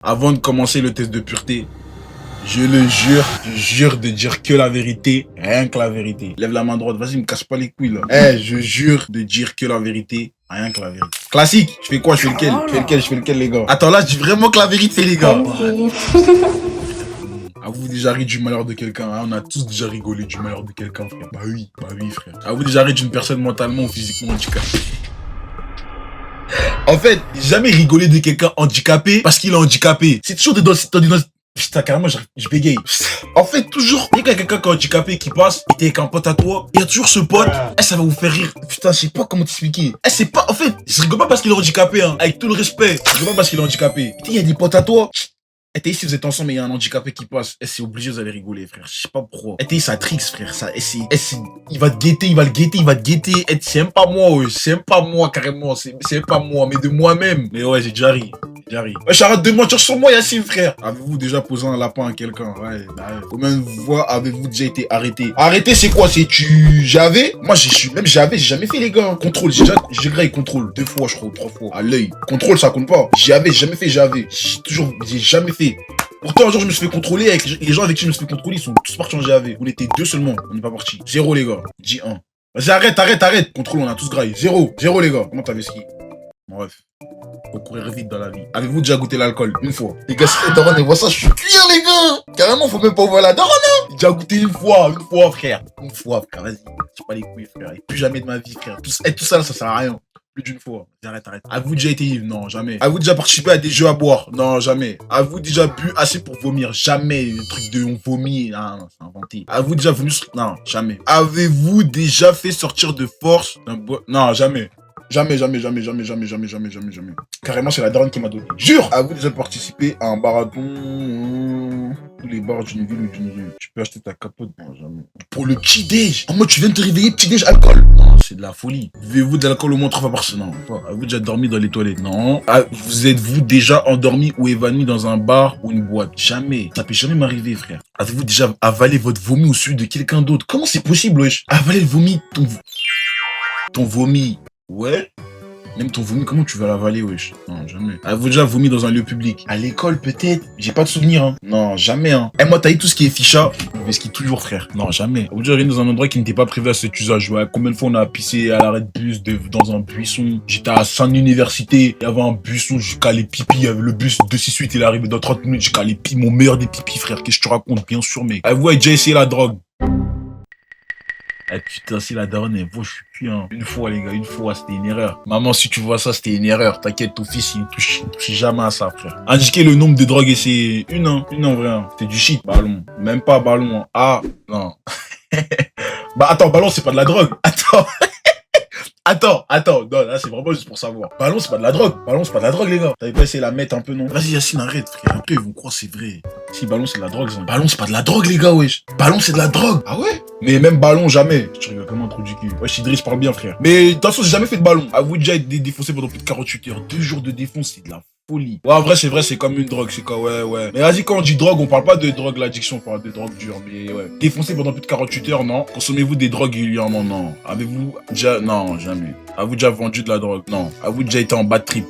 Avant de commencer le test de pureté, je jure de dire que la vérité, rien que la vérité. Lève la main droite, vas-y, me casse pas les couilles là. Je jure de dire que la vérité, rien que la vérité. Classique, je fais quoi? Je fais lequel? Je fais lequel les gars? Attends, là je dis vraiment que la vérité les gars. Avez-vous déjà ri du malheur de quelqu'un? On a tous déjà rigolé du malheur de quelqu'un, frère. Bah oui, frère. Avez-vous déjà ri d'une personne mentalement ou physiquement handicapée? En fait, jamais rigolé de quelqu'un handicapé parce qu'il est handicapé. C'est toujours des putain, carrément, je bégaye. En fait, toujours, dès qu'il y a quelqu'un qui est handicapé qui passe, et t'es avec un pote à toi, il y a toujours ce pote, ça va vous faire rire. Putain, je sais pas comment t'expliquer. C'est pas, en fait, je rigole pas parce qu'il est handicapé, hein. Avec tout le respect, je rigole pas parce qu'il est handicapé. Il y a des potes à toi. T'es ici, vous êtes ensemble, mais il y a un handicapé qui passe. C'est obligé, vous allez rigoler, frère. Je sais pas pourquoi. T'es ça trixe, frère. Ça, il va te guetter, il va le guetter. C'est même pas moi, ouais. C'est même pas moi, carrément. C'est même pas moi, mais de moi-même. Mais ouais, j'ai déjà ri. Ouais, j'arrête de mentir sur moi, Yacine, frère. Avez-vous déjà posé un lapin à quelqu'un? Ouais, bah, combien de fois avez-vous déjà été arrêté? Arrêté, c'est quoi? C'est j'avais? Moi, j'ai jamais fait, les gars. Contrôle, j'ai grave contrôle. 2 fois, je crois, 3 fois. À l'œil. Contrôle, ça compte pas. J'ai jamais fait. Pourtant, un jour, je me suis fait contrôler avec les gens avec qui je me suis fait contrôler, ils sont tous partis en GAV. On était 2 seulement, on n'est pas partis. 0, les gars. Dis 1. Vas-y, arrête. Contrôle, on a tous graillé. 0, les gars. Comment t'avais ski? Bref. Faut courir vite dans la vie. Avez-vous déjà goûté l'alcool? Une fois. Les gars, si les darons ils voient ça, je suis cuir, les gars. Carrément, faut même pas ouvrir la daronne, hein. J'ai déjà goûté une fois, frère. Une fois, frère, vas-y. J'ai pas les couilles, frère. Et plus jamais de ma vie, frère. Tout ça, ça sert à rien. Plus d'une fois. Arrête. Avez-vous déjà été ivre? Non, jamais. Avez-vous déjà participé à des jeux à boire? Non, jamais. Avez-vous déjà bu assez pour vomir? Jamais. Le truc de on vomit, non, c'est inventé. Avez-vous déjà vomi? Non, jamais. Avez-vous déjà fait sortir de force d'un bois? Non, jamais. Jamais. Carrément, c'est la daronne qui m'a donné. Jure! Avez-vous déjà participé à un marathon? Tous les bars d'une ville ou d'une rue. Tu peux acheter ta capote? Non, jamais. Pour le petit-déj? En mode, tu viens de te réveiller, petit-déj, alcool? Non, c'est de la folie. Buvez-vous de l'alcool au moins 3 fois par semaine? Non. Avez-vous déjà dormi dans les toilettes? Non. Vous êtes-vous déjà endormi ou évanoui dans un bar ou une boîte? Jamais. Ça peut jamais m'arriver, frère. Avez-vous déjà avalé votre vomi au celui de quelqu'un d'autre? Comment c'est possible, wesh? Avaler le vomi, ton vomi. Ouais. Même ton vomi, comment tu vas l'avaler, wesh? Non, jamais. Avez-vous déjà vomi dans un lieu public? À l'école, peut-être. J'ai pas de souvenir, hein. Non, jamais, hein. Moi, t'as eu tout ce qui est ficha. Mais ce qui est toujours, frère. Non, jamais. Avez-vous déjà rien dans un endroit qui n'était pas prévu à cet usage? Ouais, combien de fois on a pissé à l'arrêt de bus dans un buisson? J'étais à Saint-Université. Il y avait un buisson, j'ai calé pipi. Il y avait le bus 268, il est arrivé dans 30 minutes. J'ai calé pipi, mon meilleur des pipis, frère. Qu'est-ce que je te raconte? Bien sûr, mec. Avez-vous déjà essayé la drogue? Putain, si la daronne est beau, je suis cuit, hein. Une fois, les gars, c'était une erreur. Maman, si tu vois ça, c'était une erreur. T'inquiète, ton fils, il touche jamais à ça, frère. Indiquez le nombre de drogues et c'est une en vrai, hein. C'est du shit, ballon. Même pas ballon, hein. Ah, non. Bah, attends, ballon, c'est pas de la drogue. Attends, non, là c'est vraiment juste pour savoir. Ballon, c'est pas de la drogue, les gars. T'avais pas essayé de la mettre un peu, non? Vas-y, Yacine, arrête, frère. Après, ils vont croire c'est vrai. Si, ballon, c'est de la drogue, ça. Ballon, c'est pas de la drogue, les gars, wesh. Ballon, c'est de la drogue. Ah ouais? Mais même ballon, jamais. Je te regarde comme un trou du cul. Wesh, Idriss parle bien, frère. Mais, de toute façon, j'ai jamais fait de ballon. Avez-vous déjà été défoncé pendant plus de 48 heures? 2 jours de défonce, c'est de la folie. Ouais, en vrai, c'est comme une drogue, c'est quoi, ouais. Mais vas-y, quand on dit drogue, on parle pas de drogue, l'addiction, on parle de drogue dure, mais ouais. Défoncé pendant plus de 48 heures, non. Consommez-vous des drogues régulièrement, non. Avez-vous déjà, non, jamais. Avez-vous déjà vendu de la drogue? Non. Avez-vous déjà été en bad trip?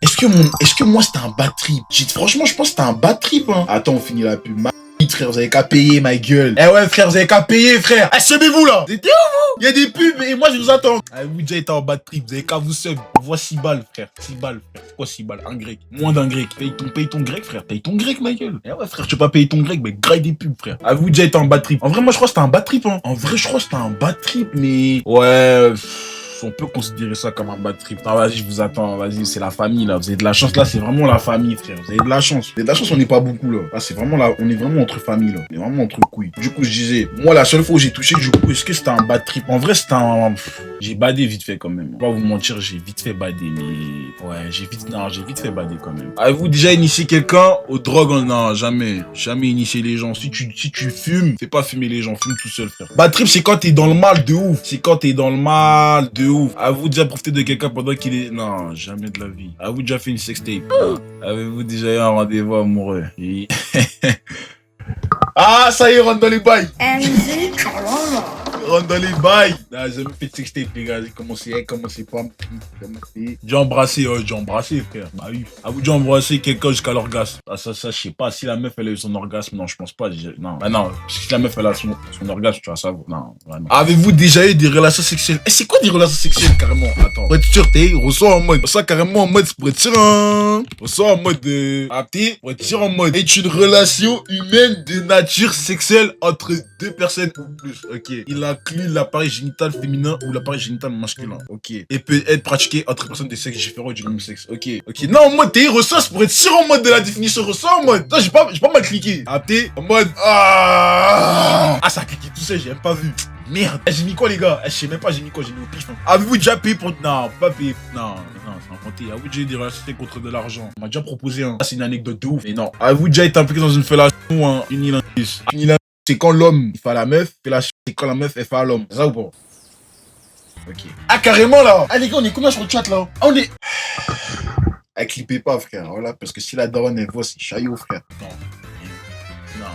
Est-ce que moi c'était un bad trip? Franchement, je pense que c'était un bad trip, hein. Attends, on finit la pub. Frère, vous avez qu'à payer, ma gueule. Ouais, frère, vous avez qu'à payer, frère. Semez-vous là. C'était où, vous? Il y a des pubs et moi je vous attends. Vous déjà été en bad trip, vous avez qu'à vous sub. On voit 6 balles, frère. 6 balles, frère. Pourquoi 6 balles? Un grec. Moins d'un grec. Paye ton grec, frère. Paye ton grec, ma gueule. Ouais, frère, tu peux pas payer ton grec, mais graille des pubs, frère. Avez-vous déjà été en bad trip? En vrai, moi je crois que c'était un bad trip, hein. Mais. Ouais. On peut considérer ça comme un bad trip. Non, vas-y, je vous attends. Vas-y, c'est la famille, là. Vous avez de la chance, là. C'est vraiment la famille, frère. Vous avez de la chance. On n'est pas beaucoup, là. Là, c'est vraiment là. On est vraiment entre familles, là. On est vraiment entre couilles. Du coup, je disais, moi, la seule fois où j'ai touché, du coup, est-ce que c'était un bad trip? En vrai, c'était un. J'ai badé vite fait, quand même. On va vous mentir, j'ai vite fait bader, mais. Ouais, j'ai vite fait bader, quand même. Avez-vous déjà initié quelqu'un aux drogues? Non, jamais. Jamais initié les gens. Si tu fumes, fais pas fumer les gens. Fume tout seul, frère. Bad trip, c'est quand t'es dans le mal de ouf. Avez-vous déjà profité de quelqu'un pendant qu'il est... Non, jamais de la vie. Avez-vous déjà fait une sextape? Avez-vous déjà eu un rendez-vous amoureux? Ah, ça y est, rentre dans les bails. rentre dans les bails. Non, j'ai jamais fait de sextape, les gars. J'ai commencé pas à me j'ai embrassé, j'ai embrassé, frère. Bah oui. À vous, j'ai embrassé quelqu'un jusqu'à l'orgasme. Ah, ça, je sais pas. Si la meuf, elle a eu son orgasme, non, je pense pas. Non, bah non. Si la meuf, elle a son orgasme, tu vas savoir. Non, vraiment. Avez-vous déjà eu des relations sexuelles? Eh, c'est quoi des relations sexuelles, carrément? Attends. Pour être sûr, reçois en mode. Reçois carrément en mode, c'est pour être sûr, hein. Reçois en mode de. Ah, pour être sûr en mode. Est une relation humaine de nature sexuelle entre deux personnes ou plus. Ok. Il inclut l'appareil génital féminin ou l'appareil génital masculin. Ok. Et peut être pratiqué entre personnes de sexe différents du même sexe. Ok. Ok. Non, en mode, reçois pour être sûr en mode de la définition. Reçois en mode. Non, j'ai pas mal cliqué. Ah, en mode. Ah, ça a cliqué tout seul, j'ai même pas vu. Merde. J'ai mis quoi, les gars? Je sais même pas, j'ai mis quoi? J'ai mis au pif. Avez-vous déjà payé pour. Non, pas payé. Non, c'est inventé. Avez-vous déjà eu des relations contre de l'argent? On m'a déjà proposé un. C'est une anecdote de ouf. Mais non. Avez-vous déjà été impliqué dans une fellation ou un unilingus? Unilingus, c'est quand l'homme il fait à la meuf. Fellation, c'est quand la meuf elle fait à l'homme. C'est ça ou pas? Ok. Ah, carrément là. Ah, les gars, on est combien sur le chat là? Ah, on est. Ah, clippez pas, frère. Voilà, parce que si la daronne elle voit, c'est chaillot, frère. Non. Non,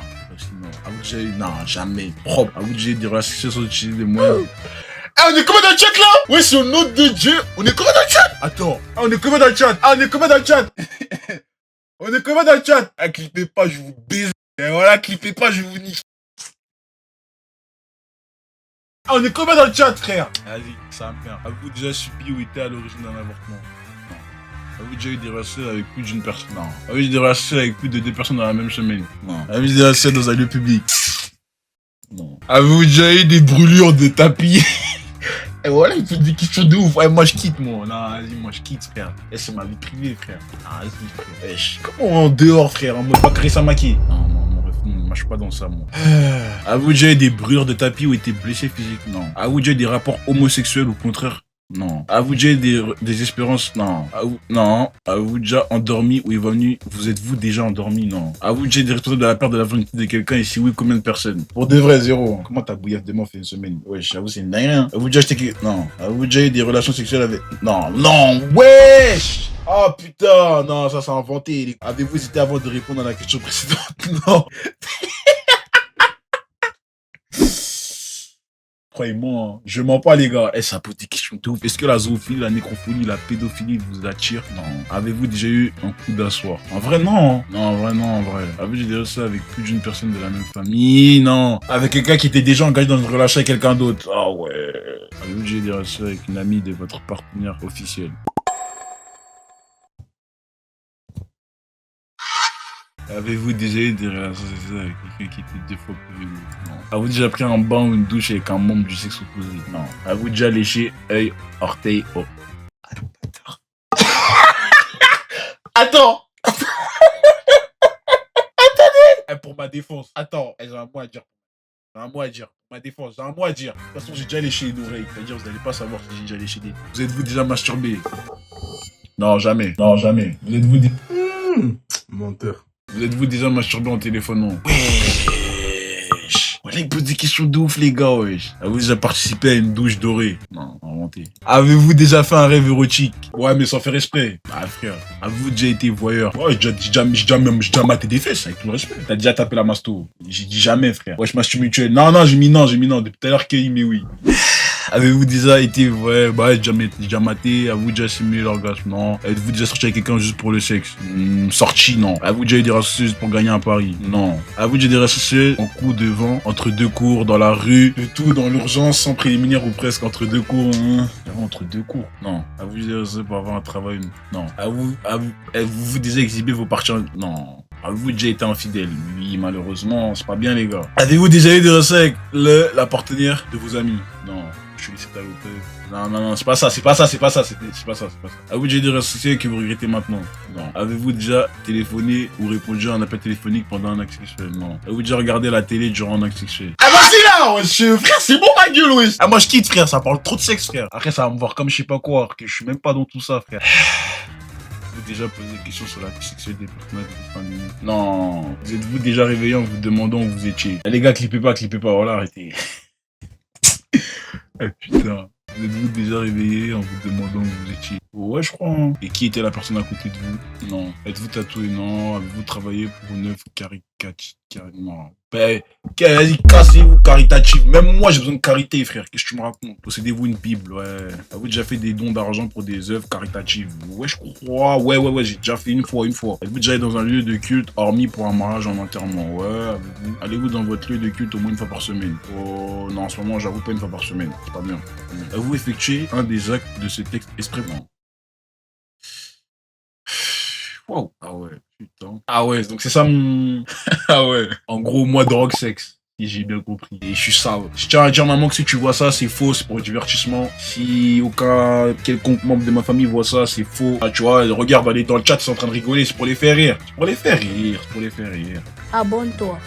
à vous déjà eu, non, jamais, propre. À vous déjà eu des relations sur des moyens. Ah, on est combien dans le chat là? Ouais, c'est au nom de Dieu. On est combien dans le chat? Attends. Ah, on est combien dans le chat? Ah, on est combien dans le chat? On est combien dans le chat? Ah, clippez pas, je vous baise. Et voilà, clippez pas, je vous nique. Ah, on est combien dans le chat, frère? Vas-y, ça va me faire. Avez-vous déjà subi ou été à l'origine d'un avortement? Avez-vous déjà eu des relations avec plus d'une personne? Non. Avez-vous eu des relations avec plus de 2 personnes dans la même semaine? Non. Avez-vous eu des relations dans un lieu public? Non. Avez-vous déjà eu des brûlures de tapis? Et voilà, il faut des questions de ouf. Ouais, moi je quitte, moi. Non, vas-y, moi je quitte, frère. Eh, c'est ma vie privée, frère. Ah, vas-y, frère. Eh, comment en dehors, frère? En mode pas créer sa maquille? Non, moi je suis pas dans ça, moi. Avez-vous déjà eu des brûlures de tapis ou été blessé physiquement? Non. Avez-vous déjà eu des rapports homosexuels ou au contraire? Non. Avez-vous déjà eu des espérances? Non. Non. Avez-vous déjà endormi ou évanoui? Vous êtes-vous déjà endormi? Non. Avez-vous déjà été responsable de la perte de la volonté de quelqu'un et si oui, combien de personnes? Pour de vrai, zéro. Comment ta bouillave de mort fait une semaine? Ouais, j'avoue, c'est une dingue. Avez-vous déjà acheté Non. Avez-vous déjà eu des relations sexuelles avec... Non. Non. Wesh! Oh putain, non, ça c'est inventé. Avez-vous hésité avant de répondre à la question précédente? Non. Croyez-moi, hein. Je mens pas, les gars. Eh, ça pose des questions de ouf. Est-ce que la zoophilie, la nécrophilie, la pédophilie vous attire? Non. Avez-vous déjà eu un coup d'asseoir? En vrai, non. Hein. Non, en vrai, non, en vrai. Avez-vous déjà eu ça avec plus d'une personne de la même famille? Non. Avec quelqu'un qui était déjà engagé dans une relation avec quelqu'un d'autre? Ah ouais. Avez-vous déjà eu des relations avec une amie de votre partenaire officiel? Avez-vous déjà eu des relations sexuelles avec quelqu'un qui était 2 fois plus vieux? Non. Avez-vous déjà pris un bain ou une douche avec un membre du sexe opposé? Non. Avez-vous déjà léché œil, orteil, oh. Attends. Attendez. Pour ma défense. Attends. J'ai un mot à dire. J'ai un mot à dire. Ma défense, j'ai un mot à dire. De toute façon, j'ai déjà léché une oreille. C'est-à-dire, vous n'allez pas savoir si j'ai déjà léché des... Vous êtes-vous déjà masturbé? Non, jamais. Non, jamais. Vous êtes-vous dit... Menteur. Vous êtes-vous déjà masturbé en téléphonant? Wesh. Voilà, il pose des questions de ouf, les gars, wesh. Avez-vous déjà participé à une douche dorée? Non, inventé. Avez-vous déjà fait un rêve érotique? Ouais, mais sans faire exprès. Ah, frère. Avez-vous déjà été voyeur? Ouais, j'ai déjà maté des fesses, avec tout le respect. T'as déjà tapé la masto? J'ai dit jamais, frère. Wesh, mastur mutuel. Non, j'ai mis non. Depuis tout à l'heure, qu'il mais oui. Avez-vous déjà été, ouais, bah, j'ai déjà maté? Avez-vous déjà simulé l'orgasme? Non. Êtes-vous déjà sorti avec quelqu'un juste pour le sexe? Sorti, non. Avez-vous déjà eu des relations juste pour gagner un pari? Non. Avez-vous déjà eu des relations en coup de vent, entre 2 cours, dans la rue, le tout dans l'urgence, sans préliminaire ou presque entre 2 cours, hein? Entre 2 cours? Non. Avez-vous déjà eu pour avoir un travail? Non. Avez-vous déjà exhibé vos parties? Non. Avez-vous déjà été infidèle? Oui, malheureusement, c'est pas bien, les gars. Avez-vous déjà eu des relations avec la partenaire de vos amis? Non. Je suis laissé à l'hôtel. Non, c'est pas ça. Avez-vous déjà eu des relations que vous regrettez maintenant? Non. Avez-vous déjà téléphoné ou répondu à un appel téléphonique pendant un acte sexuel? Non. Avez-vous déjà regardé la télé durant un acte sexuel? Ah, vas-y là, wesh, frère, c'est bon ma gueule, wesh. Ah, moi je quitte, frère, ça parle trop de sexe, frère. Après, ça va me voir comme je sais pas quoi, que je suis même pas dans tout ça, frère. Vous déjà posé des questions sur la vie sexuelle des personnages de votre famille? Non. Vous êtes-vous déjà réveillé en vous demandant où vous étiez? Les gars, clippez pas, voilà, arrêtez. Ah putain, vous êtes-vous déjà réveillé en vous demandant où vous étiez? Ouais, je crois. Hein. Et qui était la personne à côté de vous? Non. Êtes-vous tatoué? Non. Avez-vous travaillé pour une œuvre Non. Ben, vas-y, cassez-vous, caritative. Même moi, j'ai besoin de carité, frère. Qu'est-ce que tu me racontes? Possédez-vous une Bible, ouais. Avez-vous déjà fait des dons d'argent pour des œuvres caritatives? Ouais, je crois. Ouais, j'ai déjà fait une fois. Avez-vous déjà été dans un lieu de culte, hormis pour un mariage en enterrement? Ouais, allez-vous dans votre lieu de culte au moins une fois par semaine? Oh, non, en ce moment, j'avoue pas une fois par semaine. C'est pas bien. Avez-vous effectué un des actes de ce texte exprès? Wow. Ah ouais, putain. Ah ouais, donc c'est ça mon... Ah ouais. En gros, moi, drogue, sexe. Si j'ai bien compris. Et je suis ça. Je tiens à dire, maman, que si tu vois ça, c'est faux, c'est pour le divertissement. Si aucun quelconque membre de ma famille voit ça, c'est faux. Ah, tu vois, regarde, aller dans le chat, ils sont en train de rigoler, c'est pour les faire rire. C'est pour les faire rire, Abonne-toi.